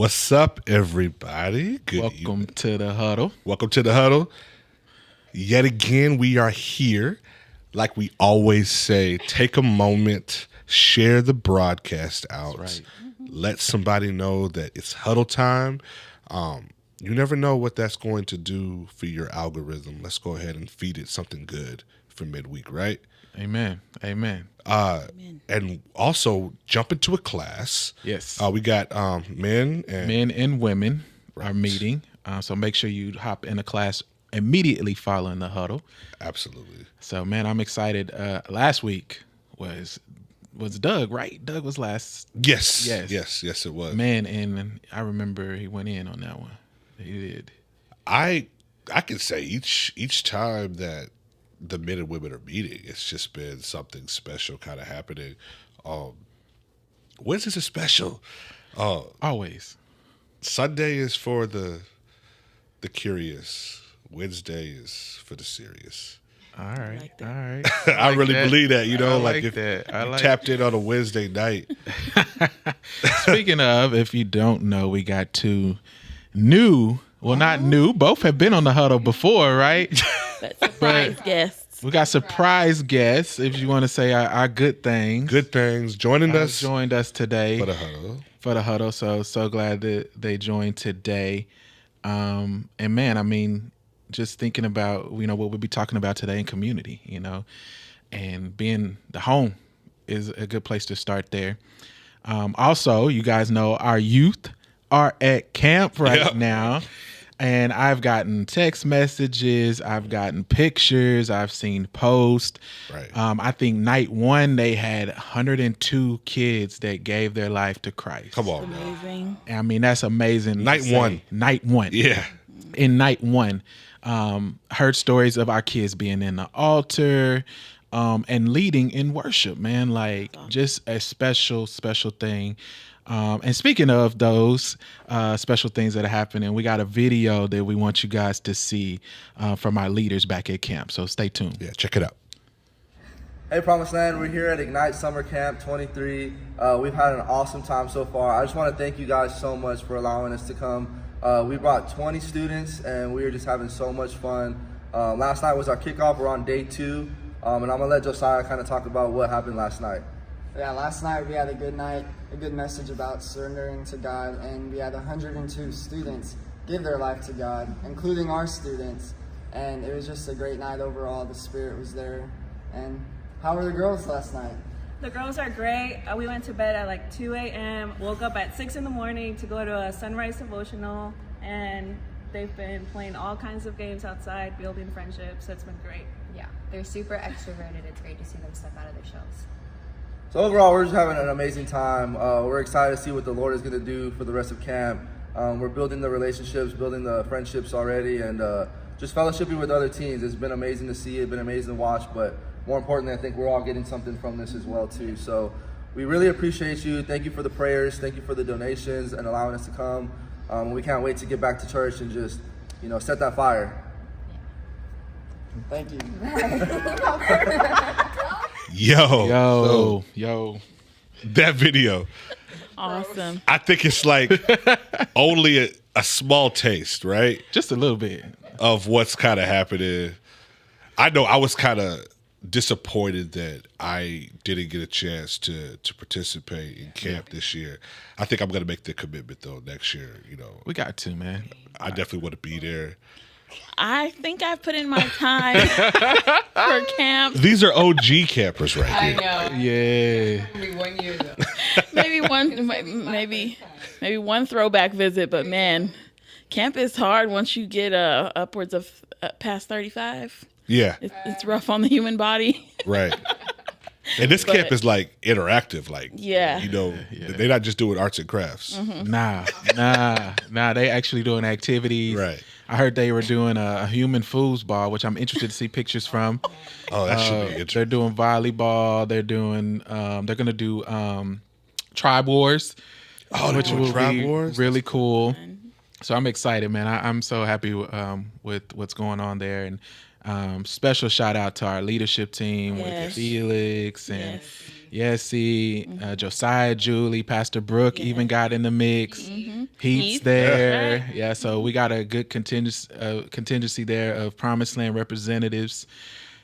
What's up, everybody? Welcome to the Huddle. Welcome to the Huddle. Yet again, we are here. Like we always say, take a moment, share the broadcast out. That's right. Let somebody know that it's Huddle time. You never know what that's going to do for your algorithm. Let's go ahead and feed it something good for midweek, right? Amen. Amen. And also jump into a class. Yes. We got men and women Right. are meeting. So make sure you hop in a class immediately following the Huddle. Absolutely. So, man, I'm excited. Last week was Doug, right? Doug was last. Yes, Yes. it was. Man, and I remember he went in on that one. He did. I can say each time that the men and women are meeting, it's just been something special kind of happening. Wednesdays are special. Always. Sunday is for the curious. Wednesday is for the serious. All right. like that. All right. I like really that. believe that, I like like if that. I you like tapped in on a Wednesday night. Speaking of, if you don't know, we got two new, well, not new, both have been on the Huddle before, right? But surprise guests. We got surprise guests, if you want to say our good things. Good things joining us Joined us today for the Huddle. So glad that they joined today. And man, I mean, just thinking about, what we'll be talking about today in community, and being the home is a good place to start there. Also, you guys know our youth are at camp right now. And I've gotten text messages, I've gotten pictures, I've seen posts. Right. I think night one, they had 102 kids that gave their life to Christ. Come on, man. Amazing. I mean, that's amazing. to Night say. one. Night one. Yeah. In night one, heard stories of our kids being in the altar and leading in worship, man. Like, just a special, special thing. And speaking of those special things that are happening, we got a video that we want you guys to see from our leaders back at camp. So stay tuned. Yeah, check it out. Hey Promised Land, we're here at Ignite Summer Camp 23. We've had an awesome time so far. I just want to thank you guys so much for allowing us to come. We brought 20 students and we were just having so much fun. Last night was our kickoff. We're on day 2. And I'm going to let Josiah kind of talk about what happened last night. Yeah, last night we had a good night, a good message about surrendering to God, and we had 102 students give their life to God, including our students. And it was just a great night overall. The Spirit was there. And how were the girls last night? The girls are great. We went to bed at like 2 a.m., woke up at 6 in the morning to go to a sunrise devotional, and they've been playing all kinds of games outside, building friendships. It's been great. Yeah, they're super extroverted. It's great to see them step out of their shells. So overall, we're just having an amazing time. We're excited to see what the Lord is going to do for the rest of camp. We're building the relationships, building the friendships already, and just fellowshipping with other teams. It's been amazing to see. It's been amazing to watch, but more importantly, I think we're all getting something from this as well too. So we really appreciate you. Thank you for the prayers. Thank you for the donations and allowing us to come. We can't wait to get back to church and just, set that fire. Thank you. Yo. Yo. That video. Awesome. I think it's like only a small taste, right? Just a little bit. Of what's kind of happening. I know I was kind of disappointed that I didn't get a chance to participate in camp this year. I think I'm going to make the commitment though next year, We got to, man. I definitely want to be there. I think I've put in my time for camp. These are OG campers right I here. know. Yeah. Maybe 1 year ago. Maybe one throwback visit, but man, camp is hard once you get upwards of past 35. Yeah, It's rough on the human body. right. And this camp is like interactive, like Yeah. they're not just doing arts and crafts. Nah. They actually doing activities. Right. I heard they were doing a human foosball, which I'm interested to see pictures from. Oh, that should be They're interesting. doing volleyball. They're doing. They're gonna do Tribe Wars, Oh, which they're doing will Tribe be Wars? really cool. So I'm excited, man. I'm so happy with what's going on there, and special shout out to our leadership team with Yes. Felix and Yes. Yessie, Josiah, Julie, Pastor Brooke even got in the mix. Heath's Heath, there. right. Yeah, so we got a good contingency there of Promised Land representatives.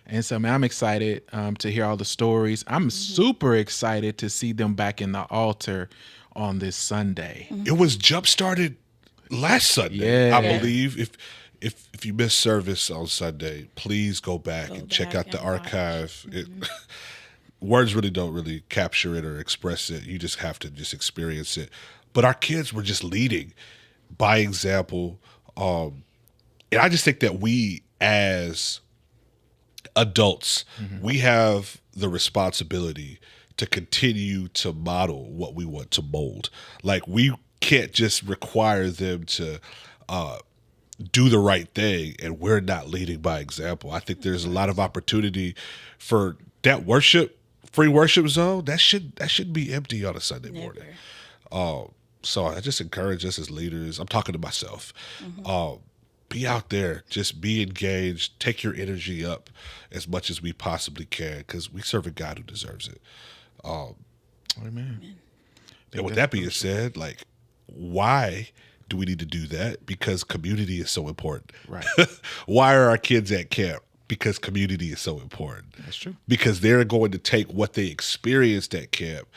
And so, man, I'm excited to hear all the stories. I'm super excited to see them back in the altar on this Sunday. It was jump started last Sunday, I Yeah. believe. If you missed service on Sunday, please go back and check back out the and watch. archive. Words really don't really capture it or express it. You just have to just experience it. But our kids were just leading by example. And I just think that we as adults, we have the responsibility to continue to model what we want to mold. Like we can't just require them to do the right thing and we're not leading by example. I think there's a lot of opportunity for that free worship zone. That should be empty on a Sunday morning. So I just encourage us as leaders. I'm talking to myself. Be out there, just be engaged, take your energy up as much as we possibly can, because we serve a God who deserves it. Amen. And with that being said, like, why do we need to do that? Because community is so important. Right. Why are our kids at camp? Because community is so important. That's true. Because they're going to take what they experienced at camp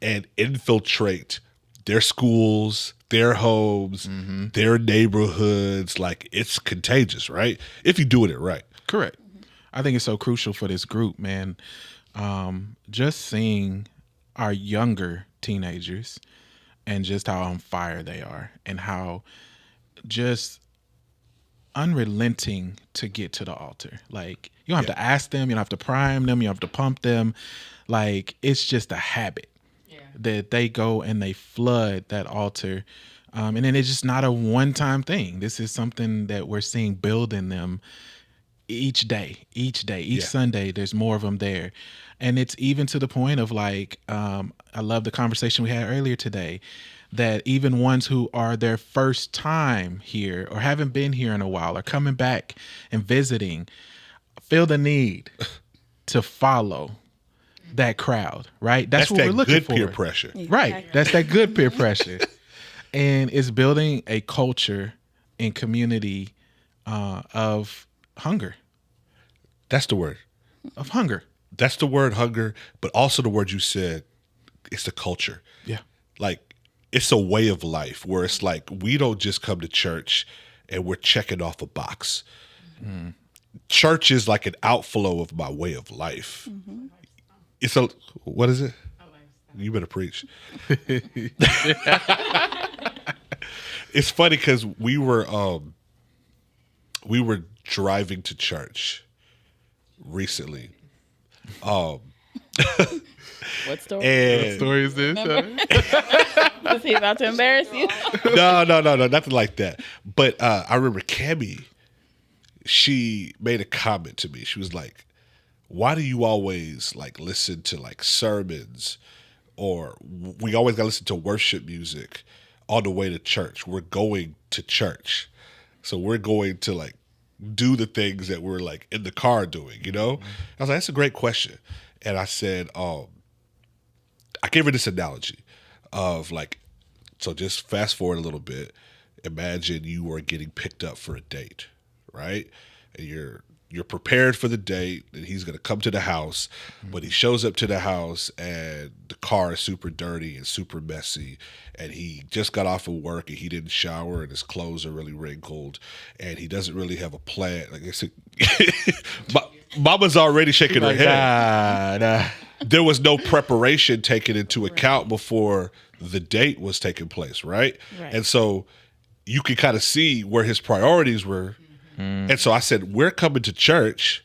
and infiltrate their schools, their homes, their neighborhoods. Like, it's contagious, right? If you're doing it right. Correct. I think it's so crucial for this group, man. Just seeing our younger teenagers and just how on fire they are and how just unrelenting to get to the altar. Like, you don't have to ask them, you don't have to prime them, you don't have to pump them. Like, it's just a habit that they go and they flood that altar. And then it's just not a one-time thing. This is something that we're seeing build in them each Sunday. There's more of them there. And it's even to the point of like, I love the conversation we had earlier today, that even ones who are their first time here or haven't been here in a while or coming back and visiting feel the need to follow that crowd, right? That's what that we're looking good for. peer pressure. Right. That's that good peer pressure. And it's building a culture and community of hunger. That's the word. Of hunger. That's the word, hunger, but also the word you said, it's the culture. Yeah. Like, it's a way of life where it's like, we don't just come to church and we're checking off a box. Church is like an outflow of my way of life. It's what is it? You better preach. It's funny because we were driving to church recently. What story? And What story is this? Was he about to embarrass you? no, nothing like that. But I remember Cammie, she made a comment to me. She was like, why do you always like listen to like sermons, or we always gotta listen to worship music on the way to church? We're going to church. So we're going to like do the things that we're like in the car doing, you know? I was like, that's a great question. And I said, I gave her this analogy of like, so just fast forward a little bit. Imagine you are getting picked up for a date, right? And you're prepared for the date, and he's going to come to the house, but he shows up to the house and the car is super dirty and super messy, and he just got off of work and he didn't shower and his clothes are really wrinkled and he doesn't really have a plan. Like I said, Mama's already shaking her head. Nah. There was no preparation taken into account before the date was taking place, right? And so you can kind of see where his priorities were. And so I said, we're coming to church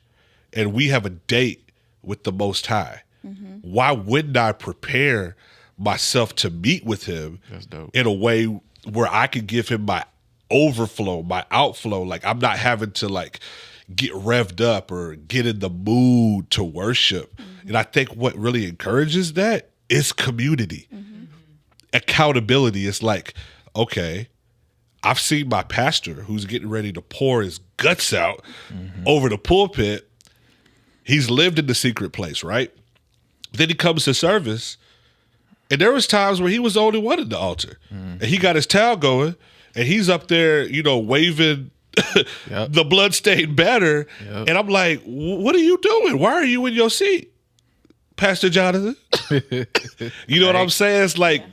and we have a date with the Most High. Why wouldn't I prepare myself to meet with him in a way where I could give him my overflow, my outflow? Like, I'm not having to like get revved up or get in the mood to worship. And I think what really encourages that is community. Accountability. It's like, okay, I've seen my pastor who's getting ready to pour his guts out over the pulpit. He's lived in the secret place, right? But then he comes to service, and there was times where he was the only one at the altar. And he got his towel going, and he's up there, waving the bloodstained banner. Yep. And I'm like, what are you doing? Why are you in your seat, Pastor Jonathan? You know what I'm saying? It's like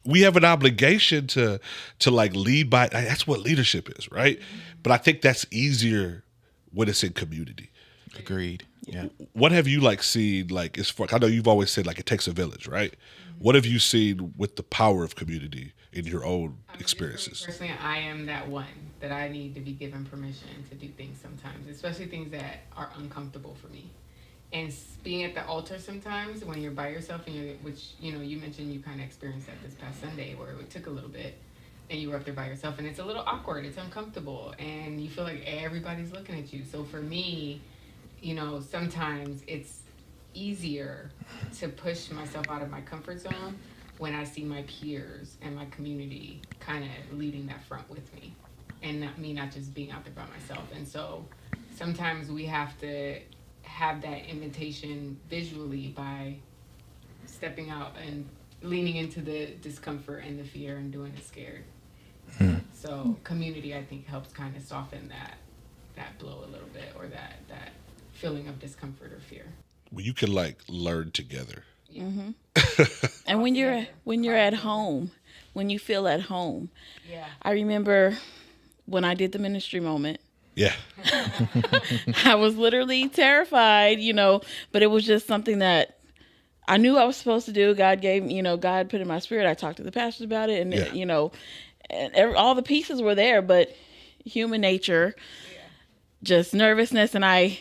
we have an obligation to like lead by. That's what leadership is, right? But I think that's easier when it's in community. Agreed. Yeah. What have you like seen? Like, I know you've always said like it takes a village, right? What have you seen with the power of community in your own experiences? Personally, I am that one that I need to be given permission to do things sometimes, especially things that are uncomfortable for me. And being at the altar sometimes when you're by yourself and which you mentioned you kind of experienced that this past Sunday where it took a little bit and you were up there by yourself and it's a little awkward, it's uncomfortable, and you feel like everybody's looking at you. So for me, sometimes it's easier to push myself out of my comfort zone when I see my peers and my community kind of leading that front with me and not just being out there by myself. And so sometimes we have to have that invitation visually by stepping out and leaning into the discomfort and the fear and doing it scared. So community, I think, helps kind of soften that blow a little bit, or that feeling of discomfort or fear. Well, you can like learn together. And when you're at home, when you feel at home. Yeah. I remember when I did the ministry moment. Yeah. I was literally terrified, but it was just something that I knew I was supposed to do. God gave, God put in my spirit. I talked to the pastors about it, and and all the pieces were there, but human nature, just nervousness, and I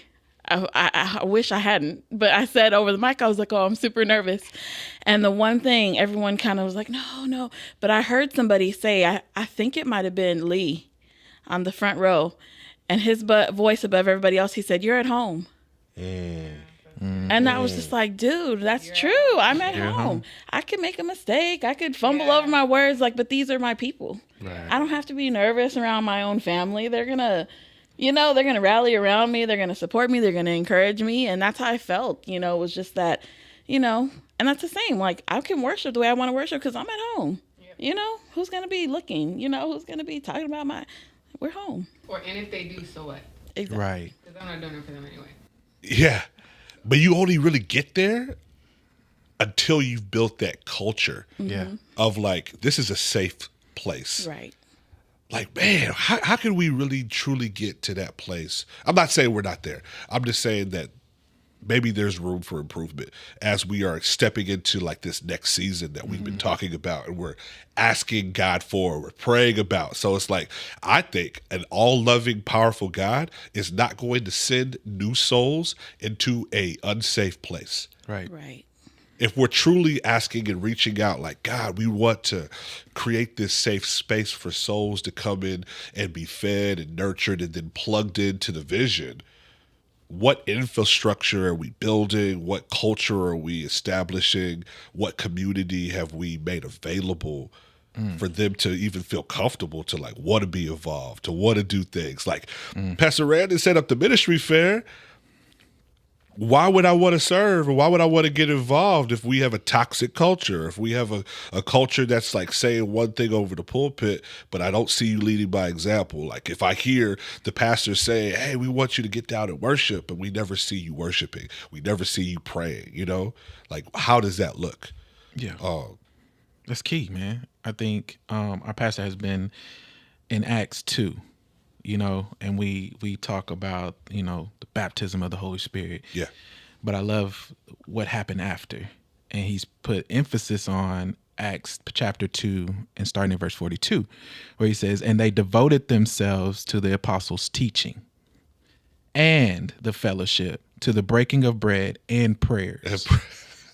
wish I hadn't, but I said over the mic, I was like, oh, I'm super nervous. And the one thing, everyone kind of was like, no. But I heard somebody say, I think it might have been Lee on the front row. And his voice above everybody else, he said, you're at home. And I was just like, dude, that's true. I'm at home. I could make a mistake. I could fumble over my words, but these are my people. Right. I don't have to be nervous around my own family. They're going to... they're going to rally around me. They're going to support me. They're going to encourage me. And that's how I felt, it was just that, and that's the same. Like, I can worship the way I want to worship because I'm at home. Yep. Who's going to be looking? Who's going to be talking about we're home. And if they do, so what? Exactly. Right. Because I'm not doing it for them anyway. Yeah. But you only really get there until you've built that culture of like, this is a safe place. Right. Like, man, how can we really truly get to that place? I'm not saying we're not there. I'm just saying that maybe there's room for improvement as we are stepping into like this next season that we've been talking about and we're asking God for, we're praying about. So it's like, I think an all-loving, powerful God is not going to send new souls into a unsafe place. Right. If we're truly asking and reaching out like, God, we want to create this safe space for souls to come in and be fed and nurtured and then plugged into the vision, what infrastructure are we building? What culture are we establishing? What community have we made available for them to even feel comfortable to like want to be involved, to want to do things? Like Pastor Randon set up the ministry fair. Why would I want to serve, or why would I want to get involved if we have a toxic culture, if we have a culture that's like saying one thing over the pulpit, but I don't see you leading by example? Like if I hear the pastor say, hey, we want you to get down and worship, but we never see you worshiping, we never see you praying, like how does that look? Yeah. That's key, man. I think our pastor has been in Acts 2. And we talk about, the baptism of the Holy Spirit. Yeah. But I love what happened after. And he's put emphasis on Acts chapter 2 and starting in verse 42, where he says, and they devoted themselves to the apostles' teaching and the fellowship, to the breaking of bread and prayers.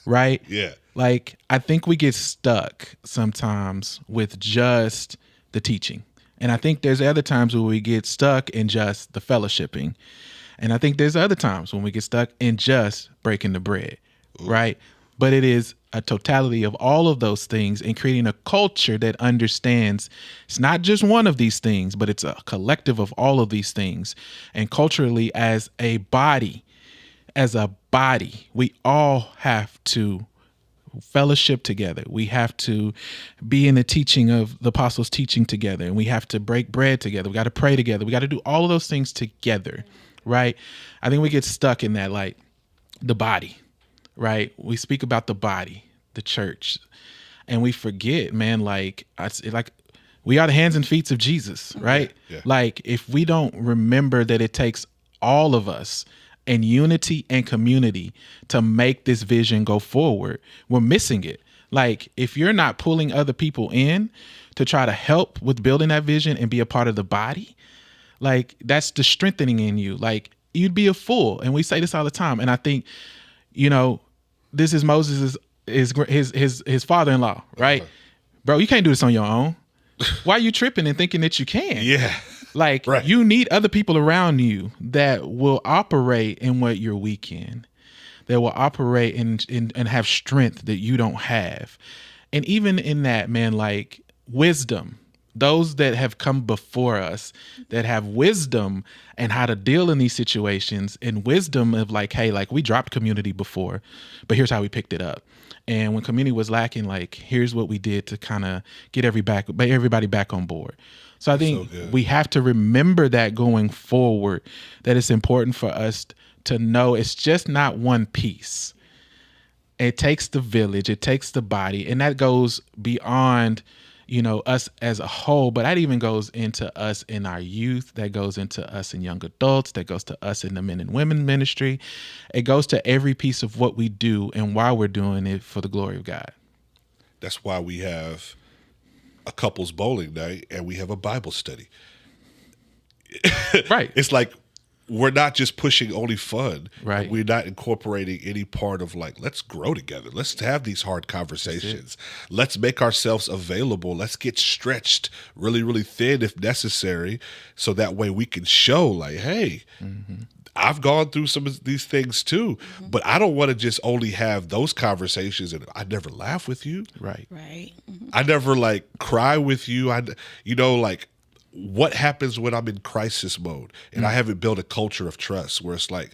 Right? Yeah. Like, I think we get stuck sometimes with just the teaching. And I think there's other times where we get stuck in just the fellowshipping. And I think there's other times when we get stuck in just breaking the bread, right? But it is a totality of all of those things and creating a culture that understands it's not just one of these things, but it's a collective of all of these things. And culturally, as a body, as a body, we all have to fellowship together. We have to be in the teaching of the apostles' teaching together, and we have to break bread together. We got to pray together. We got to do all of those things together, right? I think we get stuck in that, like the body, right? We speak about the body, the church, and we forget, man, like we are the hands and feet of Jesus, right? Yeah. Like if we don't remember that it takes all of us and unity and community to make this vision go forward, we're missing it. Like if you're not pulling other people in to try to help with building that vision and be a part of the body, like that's the strengthening in you. Like you'd be a fool. And we say this all the time. And I think, this is Moses' his father-in-law, right? Bro, you can't do this on your own. Why are you tripping and thinking that you can? Yeah. Like Right. you need other people around you that will operate in what you're weak in, that will operate and have strength that you don't have. And even in that, man, like wisdom, those that have come before us that have wisdom and how to deal in these situations, and wisdom of like, hey, like we dropped community before, but here's how we picked it up. And when community was lacking, like here's what we did to kind of get everybody back on board. So I think we have to remember that going forward, that it's important for us to know it's just not one piece. It takes the village, it takes the body, and that goes beyond, us as a whole, but that even goes into us in our youth, that goes into us in young adults, that goes to us in the men and women ministry. It goes to every piece of what we do and why we're doing it for the glory of God. That's why we have a couples bowling night and we have a Bible study. Right. It's like we're not just pushing only fun. Right. We're not incorporating any part of like, let's grow together. Let's have these hard conversations. Let's make ourselves available. Let's get stretched really, really thin if necessary. So that way we can show like, hey, I've gone through some of these things too, but I don't want to just only have those conversations and I never laugh with you. Right. Right. I never like cry with you. Like what happens when I'm in crisis mode and I haven't built a culture of trust where it's like,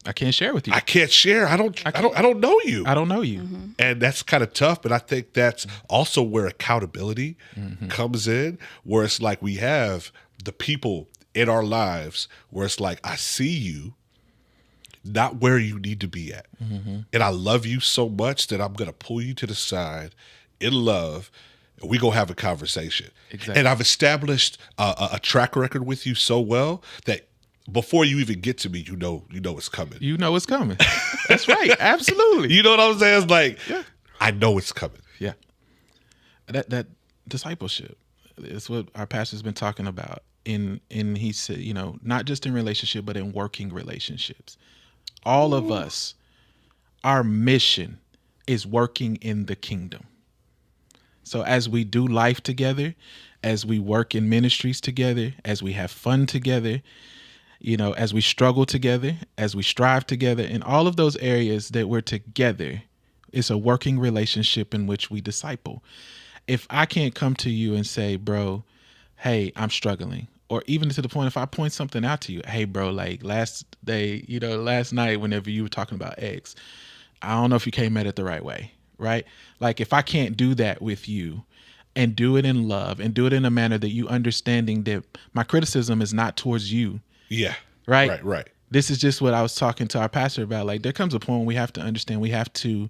I can't share with you. I can't share. I don't know you. I don't know you. And that's kind of tough, but I think that's also where accountability comes in, where it's like we have the people in our lives where it's like, I see you not where you need to be at. And I love you so much that I'm going to pull you to the side in love and we go have a conversation. Exactly. And I've established a track record with you so well that before you even get to me, you know it's coming. You know it's coming. That's right. Absolutely. You know what I'm saying? It's like, I know it's coming. Yeah. That discipleship is what our pastor's been talking about. He said, not just in relationship, but in working relationships. All of us, our mission is working in the kingdom. So as we do life together, as we work in ministries together, as we have fun together, as we struggle together, as we strive together, in all of those areas that we're together, it's a working relationship in which we disciple. If I can't come to you and say, bro, hey, I'm struggling, or even to the point if I point something out to you, hey, bro, like last night, whenever you were talking about X, I don't know if you came at it the right way, right? Like if I can't do that with you and do it in love and do it in a manner that you understanding that my criticism is not towards you. Yeah. Right. Right. This is just what I was talking to our pastor about. Like there comes a point when we have to understand, we have to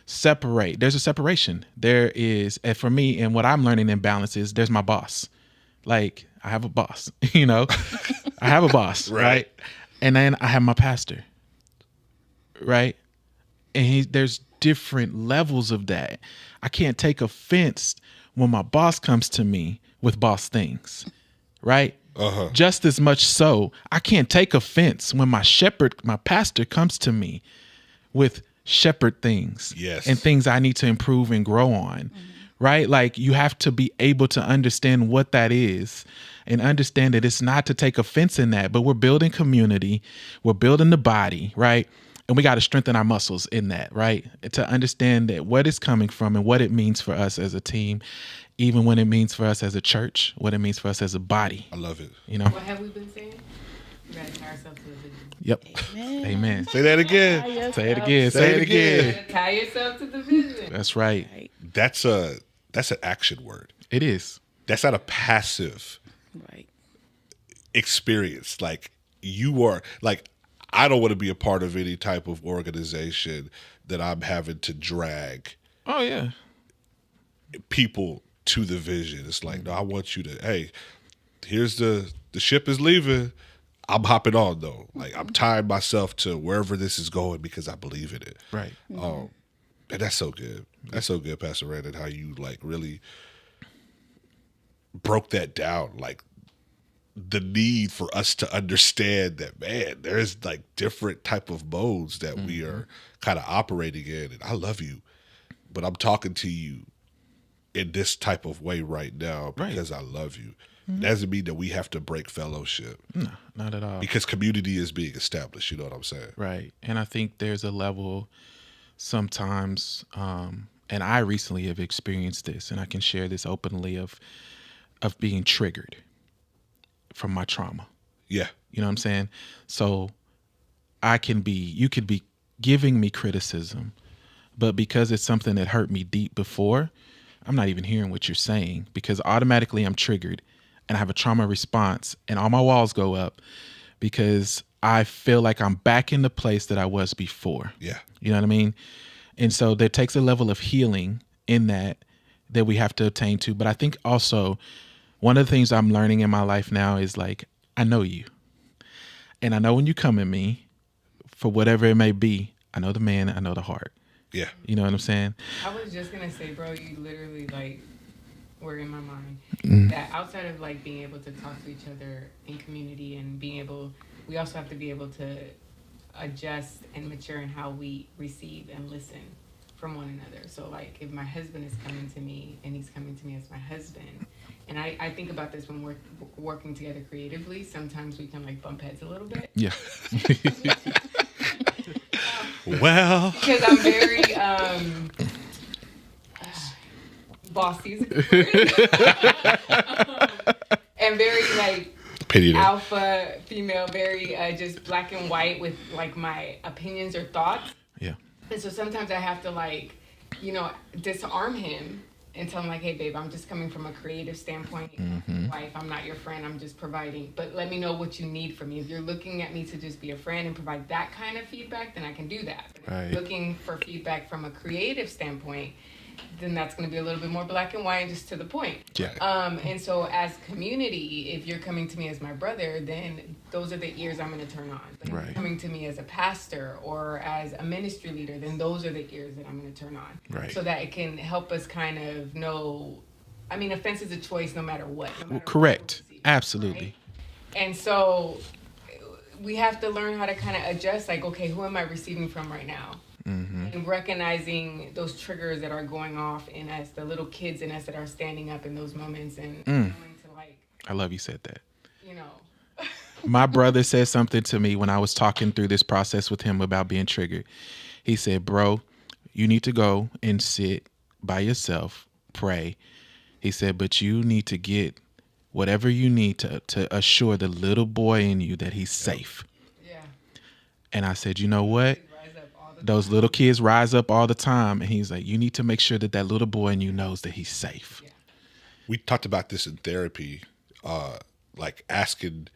separate. There's a separation. There is, and for me, and what I'm learning in balance is there's my boss. Like I have a boss, I have a boss, right? And then I have my pastor, right? And there's different levels of that. I can't take offense when my boss comes to me with boss things, right? Just as much so, I can't take offense when my pastor comes to me with shepherd things and things I need to improve and grow on, right? Like you have to be able to understand what that is and understand that it's not to take offense in that, but we're building community, we're building the body, right? And we got to strengthen our muscles in that, right? To understand that what it's coming from and what it means for us as a team, even when it means for us as a church, what it means for us as a body. I love it. What have we been saying? We gotta tie ourselves to the vision. Yep. Amen. Amen. Say that again. Yes, Say it God. again. Say it You again. gotta tie yourself to the vision. That's right. Right. That's an action word. It is. That's not a passive Right. experience. Like you are like, I don't want to be a part of any type of organization that I'm having to drag Oh yeah. people to the vision. It's like, no, I want you to, hey, here's the ship is leaving. I'm hopping on though. Like I'm tying myself to wherever this is going because I believe in it. Right. And that's so good. That's so good, Pastor Randon, how you like really broke that down. Like the need for us to understand that, man, there's like different type of modes that we are kind of operating in. And I love you, but I'm talking to you in this type of way right now because I love you. It doesn't mean that we have to break fellowship. No, not at all. Because community is being established. You know what I'm saying? Right. And I think there's a level sometimes, and I recently have experienced this, and I can share this openly of being triggered from my trauma. Yeah. You know what I'm saying? So you could be giving me criticism, but because it's something that hurt me deep before, I'm not even hearing what you're saying because automatically I'm triggered and I have a trauma response and all my walls go up because I feel like I'm back in the place that I was before. Yeah. You know what I mean? And so there takes a level of healing in that we have to attain to. But I think also one of the things I'm learning in my life now is like, I know you. And I know when you come at me for whatever it may be, I know the man, I know the heart. Yeah. You know what I'm saying? I was just gonna say, bro, you literally like were in my mind. That outside of like being able to talk to each other in community and we also have to be able to adjust and mature in how we receive and listen from one another. So like if my husband is coming to me and he's coming to me as my husband, and I think about this when we're working together creatively, sometimes we can like bump heads a little bit. Yeah. Well, Because I'm very bossy is a good word. And very like opinionated. alpha female, very just black and white with like my opinions or thoughts. Yeah. And so sometimes I have to like, disarm him and tell him like, hey babe, I'm just coming from a creative standpoint. Wife, I'm not your friend, I'm just providing. But let me know what you need from me. If you're looking at me to just be a friend and provide that kind of feedback, then I can do that. But if you're looking for feedback from a creative standpoint, then that's going to be a little bit more black and white and just to the point. Yeah. And so as community, if you're coming to me as my brother, then those are the ears I'm going to turn on. But if you're coming to me as a pastor or as a ministry leader, then those are the ears that I'm going to turn on. Right. So that it can help us kind of know, I mean, offense is a choice no matter what. No matter Correct. what we see, Absolutely. right? And so we have to learn how to kind of adjust, like, okay, who am I receiving from right now? And recognizing those triggers that are going off in us, the little kids in us that are standing up in those moments and knowing to like, I love you said that. My brother said something to me when I was talking through this process with him about being triggered. He said, bro, you need to go and sit by yourself, pray. He said, but you need to get whatever you need to assure the little boy in you that he's safe. Yeah. And I said, you know what? Those little kids rise up all the time. And he's like, you need to make sure that little boy in you knows that he's safe. Yeah. We talked about this in therapy, like asking,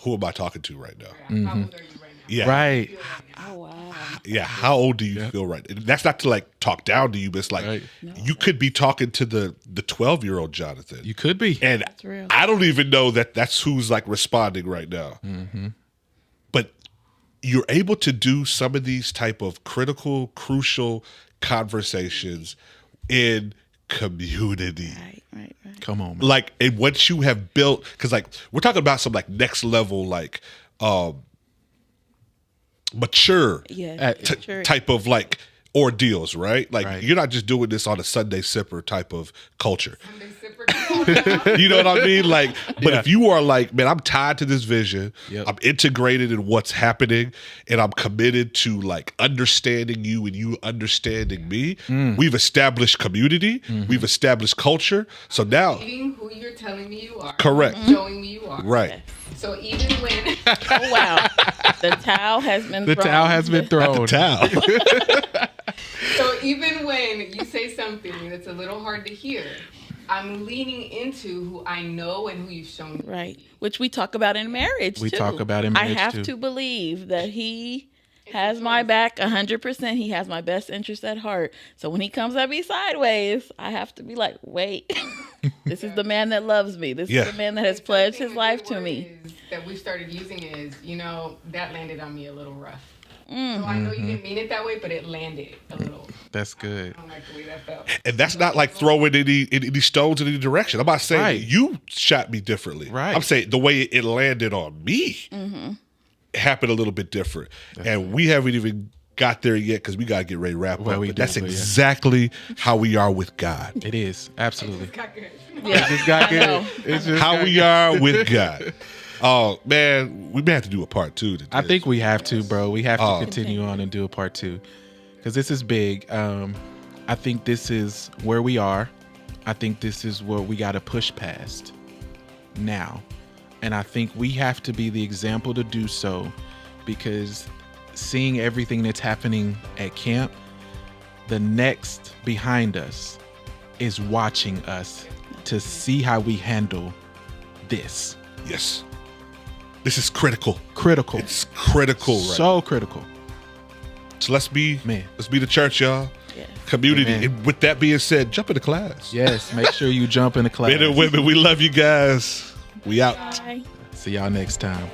who am I talking to right now? How old are you right now? Yeah. Right. Oh, wow. Yeah. How old do you feel right? And that's not to like talk down to you, but it's like you could be talking to the 12-year-old Jonathan. You could be. And real. I don't even know that's who's like responding right now. But you're able to do some of these type of critical, crucial conversations in community. Right. Come on, man. Like, and once you have built, because like we're talking about some like next level, like mature type of like ordeals, right? Like you're not just doing this on a Sunday sipper type of culture. Sunday sipper. You know what I mean? Like, but if you are like, man, I'm tied to this vision. I'm integrated in what's happening, and I'm committed to like understanding you and you understanding me. We've established community. We've established culture. So now, Being who you're telling me you are. correct. Showing me you are. Right. So even when Oh wow, the towel has been The thrown. towel has been thrown. Towel. So even when you say something that's a little hard to hear, I'm leaning into who I know and who you've shown me. Right, which we talk about in marriage. We too. talk about in I marriage, have too. to believe that he has my back 100%. He has my best interest at heart. So when he comes at me sideways, I have to be like, wait, this is the man that loves me. This is the man that has pledged his life to me. That we started using is, that landed on me a little rough. Mm. So I know you didn't mean it that way, but it landed a little. That's good. I don't like the way that felt. And that's not like throwing any stones in any direction. I'm not saying Right. that you shot me differently. Right. I'm saying the way it landed on me happened a little bit different. And we haven't even got there yet because we got to get ready to wrap up. We But do, that's but yeah. exactly how we are with God. It is. Absolutely. Got good. Yeah, It's got I know. good. It's just How got we good. are with God. Oh, man, we may have to do a part 2 to this. I think we have to, bro. We have to continue on and do a part 2 because this is big. I think this is where we are. I think this is what we got to push past now. And I think we have to be the example to do so because seeing everything that's happening at camp, the next behind us is watching us to see how we handle this. Yes. This is critical. Critical. It's critical, right? So critical. So let's be Man. Let's be the church, y'all. Yeah. Community. Amen. And with that being said, jump into class. Yes, make sure you jump in the class. Men and women, we love you guys. We out. Bye. See y'all next time.